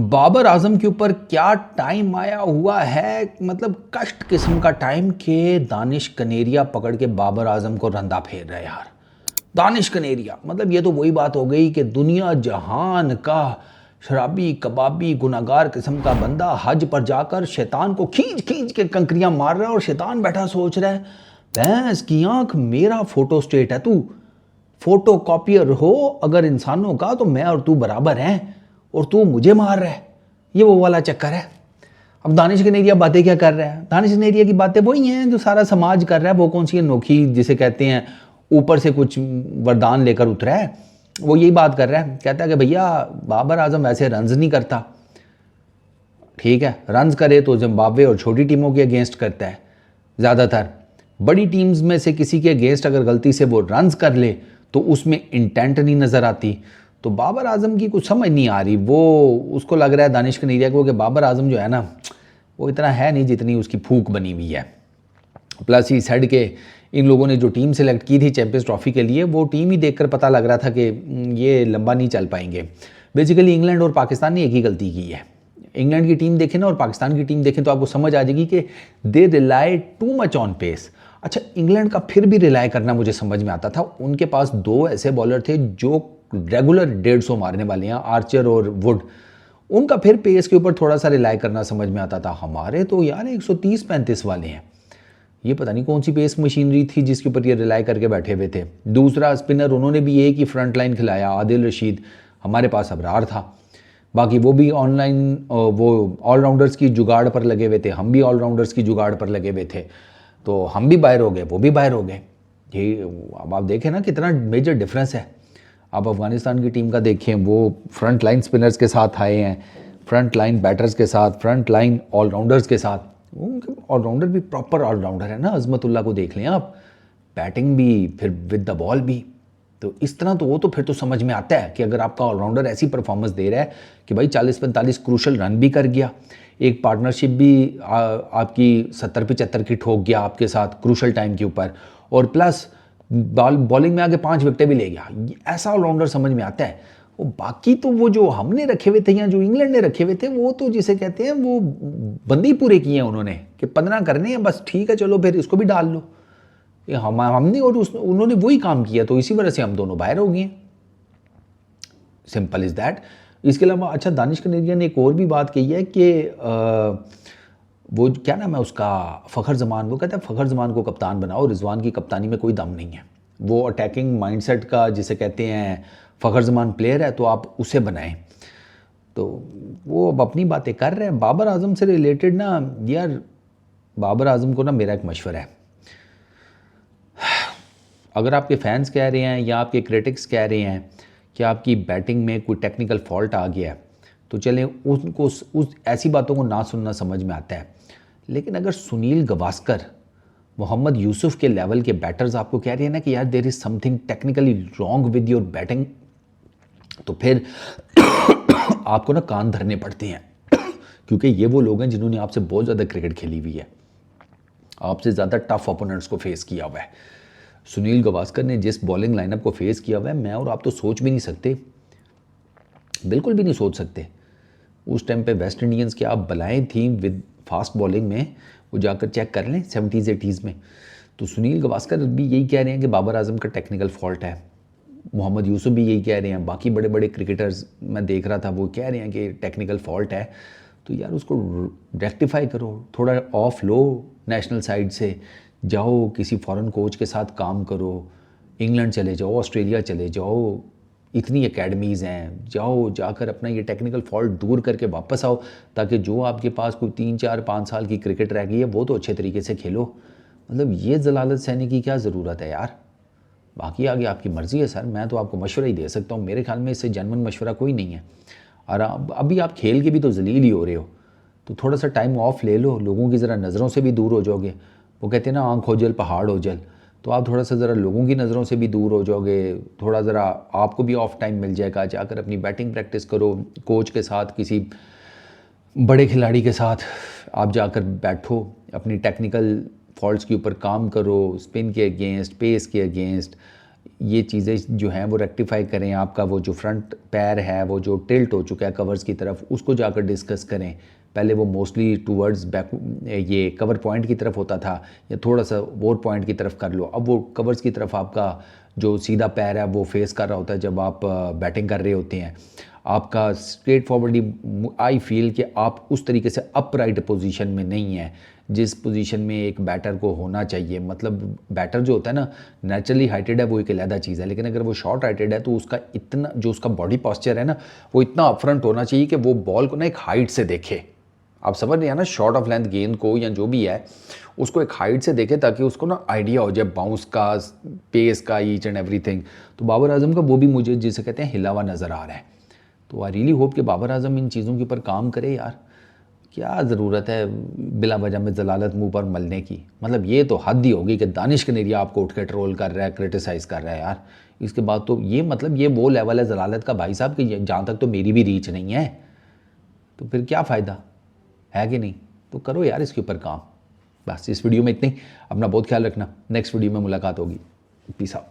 बाबर आजम के ऊपर क्या टाइम आया हुआ है, मतलब कष्ट किस्म का टाइम के दानिश कनेरिया पकड़ के बाबर आजम को रंदा फेर रहे यार। दानिश कनेरिया मतलब ये तो वही बात हो गई कि दुनिया जहान का शराबी कबाबी गुनाहगार किस्म का बंदा हज पर जाकर शैतान को खींच खींच के कंकरियां मार रहा है और शैतान बैठा सोच रहा है भैंस की आंख मेरा फोटो स्टेट है, तू फोटो कॉपियर हो अगर इंसानों का तो मैं और तू बराबर हैं और तू मुझे मार रहा है। ये वो वाला चक्कर है। अब दानिश कनेरिया बातें क्या कर रहा है? दानिश कनेरिया की बातें वही हैं जो सारा समाज कर रहा है। वो कौन सी अनोखी जिसे कहते हैं ऊपर से कुछ वरदान लेकर उतरा है, वो यही बात कर रहा है। कहता है कि भैया बाबर आजम वैसे रन्स नहीं करता, ठीक है, रन्स करे तो जिम्बाब्वे और छोटी टीमों के अगेंस्ट करता है ज़्यादातर। बड़ी टीम्स में से किसी के अगेंस्ट अगर गलती से वो रन्स कर ले तो उसमें इंटेंट नहीं नज़र आती। तो बाबर आजम की कुछ समझ नहीं आ रही। वो उसको लग रहा है दानिश कनेरिया को कि बाबर आजम जो है ना वो इतना है नहीं जितनी उसकी फूक बनी हुई है। प्लस ही सेड के इन लोगों ने जो टीम सेलेक्ट की थी चैंपियंस ट्रॉफी के लिए, वो टीम ही देखकर पता लग रहा था कि ये लंबा नहीं चल पाएंगे। बेसिकली इंग्लैंड और पाकिस्तान ने एक ही गलती की है। इंग्लैंड की टीम देखें ना और पाकिस्तान की टीम देखें तो आपको समझ आ जाएगी कि they rely too much on pace. अच्छा, इंग्लैंड का फिर भी रिलाई करना मुझे समझ में आता था। उनके पास दो ऐसे बॉलर थे जो रेगुलर 150 मारने वाले हैं, आर्चर और वुड। उनका फिर पेस के ऊपर थोड़ा सा रिलाई करना समझ में आता था। हमारे तो यार 130-135 वाले हैं। ये पता नहीं कौन सी पेस मशीनरी थी जिसके ऊपर ये रिलाई करके बैठे हुए थे। दूसरा स्पिनर उन्होंने भी एक ही फ्रंट लाइन खिलाया, आदिल रशीद। हमारे पास अबरार था, बाकी वो भी ऑनलाइन वो ऑलराउंडर्स की जुगाड़ पर लगे हुए थे, हम भी ऑलराउंडर्स की जुगाड़ पर लगे हुए थे। तो हम भी बाहर हो गए, वो भी बाहर हो गए। ये अब आप देखें ना कितना मेजर डिफरेंस है। आप अफगानिस्तान की टीम का देखें, वो फ्रंट लाइन स्पिनर्स के साथ आए हैं, फ्रंट लाइन बैटर्स के साथ, फ्रंट लाइन ऑलराउंडर्स के साथ। उनके ऑलराउंडर भी प्रॉपर ऑलराउंडर है ना। अजमतुल्ला को देख लें आप, बैटिंग भी फिर विद द बॉल भी। तो इस तरह तो वो तो फिर तो समझ में आता है कि अगर आपका ऑलराउंडर ऐसी परफॉर्मेंस दे रहा है कि भाई 40-45 क्रूशल रन भी कर गया, एक पार्टनरशिप भी आपकी 70-75 की ठोक गया आपके साथ क्रूशल टाइम के ऊपर, और प्लस बॉलिंग में आगे 5 विकेटें भी ले गया, ऐसा ऑलराउंडर समझ में आता है। वो बाकी तो वो जो हमने रखे हुए थे या जो इंग्लैंड ने रखे हुए थे वो तो जिसे कहते हैं वो बंदी पूरे किए हैं उन्होंने कि 15 करने हैं बस, ठीक है चलो फिर इसको भी डाल लो। ये हमने और उन्होंने वही काम किया, तो इसी वजह से हम दोनों बाहर हो गए। Simple is that. इसके अलावा अच्छा, दानिश कनेरिया ने एक और भी बात कही है कि वो क्या नाम है उसका, फ़खर जमान, वो कहता है फ़खर जमान को कप्तान बनाओ, रिजवान की कप्तानी में कोई दम नहीं है। वो अटैकिंग माइंडसेट का जिसे कहते हैं फ़खर जमान प्लेयर है, तो आप उसे बनाएं। तो वो अब अपनी बातें कर रहे हैं बाबर आजम से रिलेटेड ना। यार बाबर आजम को ना मेरा एक मशवरा है, अगर आपके फैंस कह रहे हैं या आपके क्रिटिक्स कह रहे हैं कि आपकी बैटिंग में कोई टेक्निकल फॉल्ट आ गया है, तो चलें उनको उस ऐसी बातों को ना सुनना समझ में आता है। लेकिन अगर सुनील गावस्कर, मोहम्मद यूसुफ के लेवल के बैटर्स आपको कह रहे हैं ना कि यार there is something technically wrong with your batting, तो फिर आपको ना कान धरने पड़ते हैं क्योंकि ये वो लोग हैं जिन्होंने आपसे बहुत ज़्यादा क्रिकेट खेली हुई है, आपसे ज़्यादा टफ ओपोनेंट्स को फेस किया हुआ है। सुनील गावस्कर ने जिस बॉलिंग लाइनअप को फेस किया हुआ है, मैं और आप तो सोच भी नहीं सकते, बिल्कुल भी नहीं सोच सकते। उस टाइम पे वेस्ट इंडियंस की आप बलाएँ थी विद फास्ट बॉलिंग में, वो जाकर चेक कर लें 70s-80s में। तो सुनील गावस्कर भी यही कह रहे हैं कि बाबर आजम का टेक्निकल फॉल्ट है, मोहम्मद यूसुफ भी यही कह रहे हैं, बाकी बड़े बड़े क्रिकेटर्स मैं देख रहा था वो कह रहे हैं कि टेक्निकल फॉल्ट है। तो यार उसको रेक्टिफाई करो, थोड़ा ऑफ लो, नेशनल साइड से जाओ, किसी फॉरेन कोच के साथ काम करो, इंग्लैंड चले जाओ, ऑस्ट्रेलिया चले जाओ, इतनी एकेडमीज़ हैं, जाओ जाकर अपना ये टेक्निकल फॉल्ट दूर करके वापस आओ, ताकि जो आपके पास कोई 3-4-5 साल की क्रिकेट रह गई है वो तो अच्छे तरीके से खेलो। मतलब ये जलालत सहने की क्या ज़रूरत है यार। बाकी आगे आपकी मर्ज़ी है सर, मैं तो आपको मशवरा ही दे सकता हूँ, मेरे ख्याल में इससे जेन्युइन मशवरा कोई नहीं है। और अभी आप खेल के भी तो जलील ही हो रहे हो, तो थोड़ा सा टाइम ऑफ ले लो, लोगों की ज़रा नज़रों से भी दूर हो जाओगे। वो कहते हैं ना आँख हो जल पहाड़ हो जल, तो आप थोड़ा सा ज़रा लोगों की नज़रों से भी दूर हो जाओगे, थोड़ा ज़रा आपको भी ऑफ टाइम मिल जाएगा, जाकर अपनी बैटिंग प्रैक्टिस करो, कोच के साथ, किसी बड़े खिलाड़ी के साथ आप जाकर बैठो, अपनी टेक्निकल फॉल्ट्स के ऊपर काम करो, स्पिन के अगेंस्ट, पेस के अगेंस्ट, ये चीज़ें जो हैं वो रेक्टिफाई करें। आपका वो जो फ्रंट पैर है वो जो टिल्ट हो चुका है कवर्स की तरफ, उसको जाकर डिस्कस करें। पहले वो मोस्टली टूवर्ड्स बैक ये कवर पॉइंट की तरफ होता था, या थोड़ा सा वोर पॉइंट की तरफ कर लो। अब वो कवर्स की तरफ आपका जो सीधा पैर है वो फेस कर रहा होता है जब आप बैटिंग कर रहे होते हैं। आपका स्ट्रेट फॉरवर्डली आई फील कि आप उस तरीके से अपराइट पोजीशन में नहीं है जिस पोजीशन में एक बैटर को होना चाहिए। मतलब बैटर जो होता है ना, नेचुरली हाइटेड है, वो एक अलहदा चीज़ है, लेकिन अगर वो शॉर्ट हाइटेड है तो उसका इतना जो उसका बॉडी पॉस्चर है ना, वो इतना अपफ्रंट होना चाहिए कि वो बॉल को ना एक हाइट से देखे। आप समझ रहे हैं ना, शॉर्ट ऑफ लेंथ गेंद को या जो भी है उसको एक हाइट से देखे, ताकि उसको ना आइडिया हो जाए बाउंस का, पेस का, ईच एंड एवरीथिंग। तो बाबर आजम का वो भी मुझे जिसे कहते हैं हिला हुआ नज़र आ रहा है। तो आई रियली होप कि बाबर आजम इन चीज़ों के ऊपर काम करे यार। क्या ज़रूरत है बिला वजह में जलालत मुंह पर मलने की। मतलब ये तो हद ही होगी कि दानिश कनेरिया आपको उठ के ट्रोल कर रहा है, क्रिटिसाइज़ कर रहा है यार। इसके बाद तो ये मतलब ये वो लेवल है जलालत का भाई साहब कि जहाँ तक तो मेरी भी रीच नहीं है, तो फिर क्या फ़ायदा है कि नहीं। तो करो यार इसके ऊपर काम। बस इस वीडियो में इतनी। अपना बहुत ख्याल रखना, नेक्स्ट वीडियो में मुलाकात होगी। Peace out.